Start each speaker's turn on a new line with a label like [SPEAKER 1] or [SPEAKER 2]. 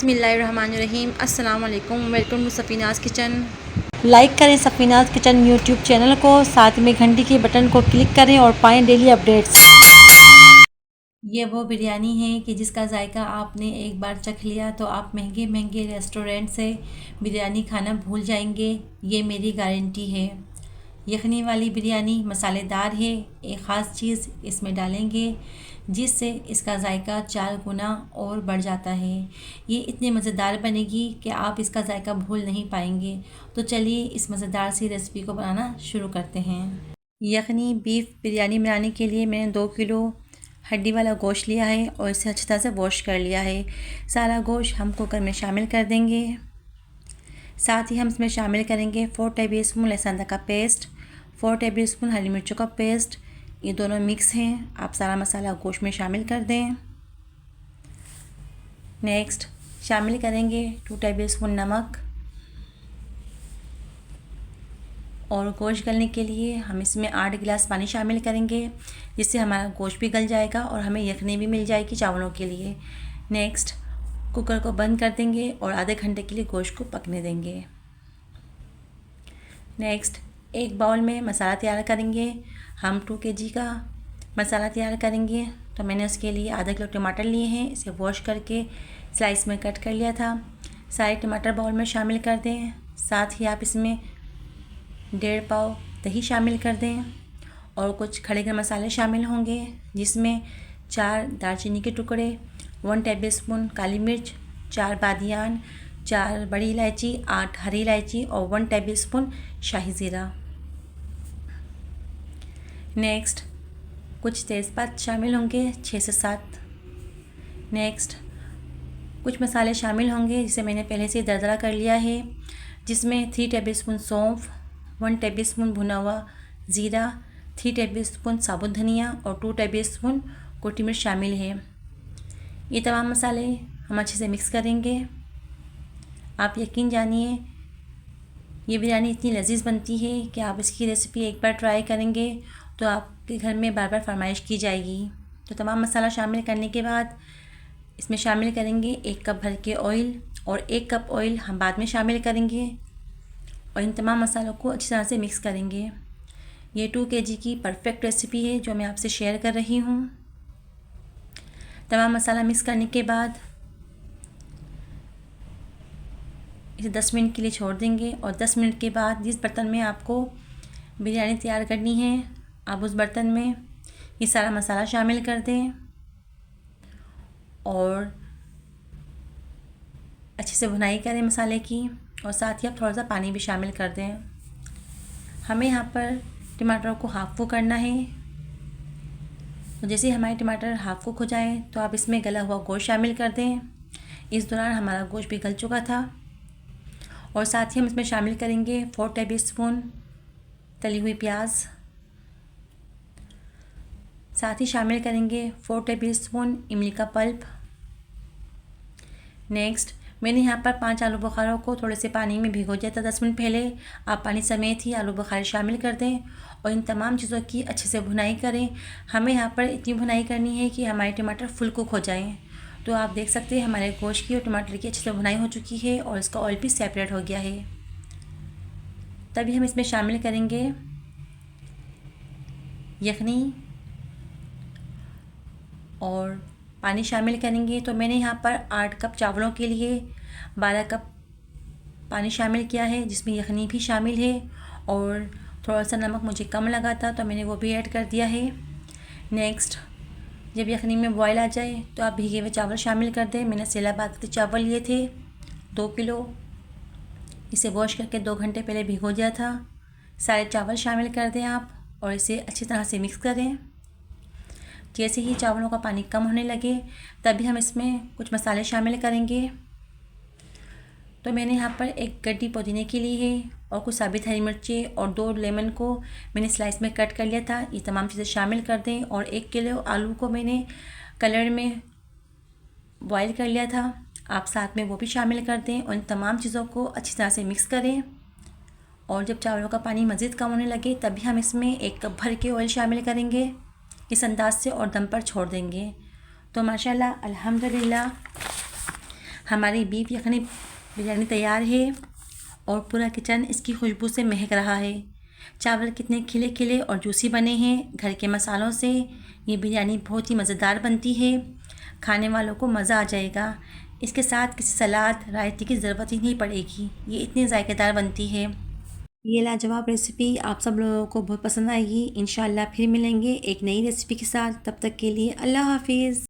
[SPEAKER 1] बिस्मिल्लाहिर्रहमानिर्रहीम। अस्सलाम वालेकुम। Welcome to Safinaz kitchen.
[SPEAKER 2] Like करें सफ़ीनाज़ किचन यूट्यूब चैनल को, साथ में घंटी के बटन को क्लिक करें और पाएँ डेली अपडेट्स।
[SPEAKER 1] ये वो बिरयानी है कि जिसका जायका आपने एक बार चख लिया तो आप महंगे महंगे रेस्टोरेंट से बिरयानी खाना भूल जाएंगे। ये मेरी गारंटी है। यखनी वाली बिरयानी मसालेदार है। एक ख़ास चीज़ इसमें डालेंगे जिससे इसका जायका 4 गुना और बढ़ जाता है। ये इतनी मज़ेदार बनेगी कि आप इसका जायका भूल नहीं पाएंगे। तो चलिए इस मज़ेदार सी रेसिपी को बनाना शुरू करते हैं। यखनी बीफ बिरयानी बनाने के लिए मैंने 2 किलो हड्डी वाला गोश्त लिया है और इसे अच्छी तरह से वॉश कर लिया है। सारा गोश्त हम कुकर में शामिल कर देंगे। साथ ही हम इसमें शामिल करेंगे 4 टेबलस्पून लहसुन अदरक का पेस्ट, 4 टेबलस्पून हरी मिर्चों का पेस्ट। ये दोनों मिक्स हैं। आप सारा मसाला गोश्त में शामिल कर दें। नेक्स्ट शामिल करेंगे 2 टेबलस्पून नमक और गोश्त गलने के लिए हम इसमें 8 गिलास पानी शामिल करेंगे, जिससे हमारा गोश्त भी गल जाएगा और हमें यखनी भी मिल जाएगी चावलों के लिए। नेक्स्ट कुकर को बंद कर देंगे और आधे घंटे के लिए गोश्त को पकने देंगे। नेक्स्ट एक बाउल में मसाला तैयार करेंगे। हम 2 kg का मसाला तैयार करेंगे, तो मैंने उसके लिए आधा किलो टमाटर लिए हैं। इसे वॉश करके स्लाइस में कट कर लिया था। सारे टमाटर बाउल में शामिल कर दें। साथ ही आप इसमें 1.5 पाव दही शामिल कर दें और कुछ खड़े गरम मसाले शामिल होंगे, जिसमें 4 दालचीनी के टुकड़े, 1 टेबलस्पून काली मिर्च, 4 बादियान, 4 बड़ी इलायची, 8 हरी इलायची और 1 टेबलस्पून शाही ज़ीरा। नेक्स्ट कुछ तेज़पात शामिल होंगे, 6 से 7। नेक्स्ट कुछ मसाले शामिल होंगे जिसे मैंने पहले से दरदरा कर लिया है, जिसमें 3 टेबलस्पून सौंफ, 1 टेबलस्पून भुना हुआ ज़ीरा, 3 टेबलस्पून साबुत धनिया और 2 टेबलस्पून कोटी मिर्च शामिल है। ये तमाम मसाले हम अच्छे से मिक्स करेंगे। आप यकीन जानिए ये बिरयानी इतनी लजीज बनती है कि आप इसकी रेसिपी एक बार ट्राई करेंगे तो आपके घर में बार बार फरमाइश की जाएगी। तो तमाम मसाला शामिल करने के बाद इसमें शामिल करेंगे 1 कप भर के ऑयल और 1 कप ऑयल हम बाद में शामिल करेंगे और इन तमाम मसालों को अच्छी तरह से मिक्स करेंगे। ये 2 kg की परफेक्ट रेसिपी है जो मैं आपसे शेयर कर रही हूँ। तमाम मसाला मिक्स करने के बाद इसे 10 मिनट के लिए छोड़ देंगे और 10 मिनट के बाद जिस बर्तन में आपको बिरयानी तैयार करनी है आप उस बर्तन में ये सारा मसाला शामिल कर दें और अच्छे से भुनाई करें मसाले की और साथ ही आप थोड़ा सा पानी भी शामिल कर दें। हमें यहाँ पर टमाटरों को हाफ़ कुक करना है। तो जैसे हमारे टमाटर हाफ़ कुक हो जाए तो आप इसमें गला हुआ गोश्त शामिल कर दें। इस दौरान हमारा गोश्त भी गल चुका था और साथ ही हम इसमें शामिल करेंगे 4 टेबलस्पून तली हुई प्याज। साथ ही शामिल करेंगे 4 टेबलस्पून इमली का पल्प। नेक्स्ट मैंने यहाँ पर 5 आलू बुखारों को थोड़े से पानी में भिगो दिया था 10 मिनट पहले। आप पानी समेत ही आलू बुखारे शामिल कर दें और इन तमाम चीज़ों की अच्छे से भुनाई करें। हमें यहाँ पर इतनी भुनाई करनी है कि हमारे टमाटर फुल कुक हो जाएं। तो आप देख सकते हैं हमारे गोश्त की और टमाटर की अच्छे से भुनाई हो चुकी है और इसका ऑयल भी सेपरेट हो गया है। तभी हम इसमें शामिल करेंगे यखनी और पानी शामिल करेंगे। तो मैंने यहाँ पर 8 कप चावलों के लिए 12 कप पानी शामिल किया है, जिसमें यखनी भी शामिल है और थोड़ा सा नमक मुझे कम लगा था तो मैंने वो भी ऐड कर दिया है। नेक्स्ट जब यखनी में बॉयल आ जाए तो आप भीगे हुए चावल शामिल कर दें। मैंने सेला बासमती चावल लिए थे 2 किलो। इसे वॉश करके 2 घंटे पहले भिगो दिया था। सारे चावल शामिल कर दें आप और इसे अच्छी तरह से मिक्स करें। जैसे ही चावलों का पानी कम होने लगे तभी हम इसमें कुछ मसाले शामिल करेंगे। तो मैंने यहाँ पर 1 गड्डी पुदीने की ली है और कुछ साबित हरी मिर्चें और 2 लेमन को मैंने स्लाइस में कट कर लिया था। ये तमाम चीज़ें शामिल कर दें और 1 किलो आलू को मैंने कलर में बॉईल कर लिया था। आप साथ में वो भी शामिल कर दें और इन तमाम चीज़ों को अच्छी तरह से मिक्स करें। और जब चावलों का पानी मज़ीद कम होने लगे तभी हम इसमें 1 कप भर के ऑयल शामिल करेंगे इस अंदाज से और दम पर छोड़ देंगे। तो माशाल्लाह अल्हम्दुलिल्लाह हमारी बीफ यखनी बिरयानी तैयार है और पूरा किचन इसकी खुशबू से महक रहा है। चावल कितने खिले खिले और जूसी बने हैं। घर के मसालों से ये बिरयानी बहुत ही मज़ेदार बनती है। खाने वालों को मज़ा आ जाएगा। इसके साथ किसी सलाद रायते की ज़रूरत ही नहीं पड़ेगी। ये इतनी ज़ायकेदार बनती है। ये लाजवाब रेसिपी आप सब लोगों को बहुत पसंद आएगी। इंशाल्लाह फिर मिलेंगे एक नई रेसिपी के साथ। तब तक के लिए अल्लाह हाफिज़।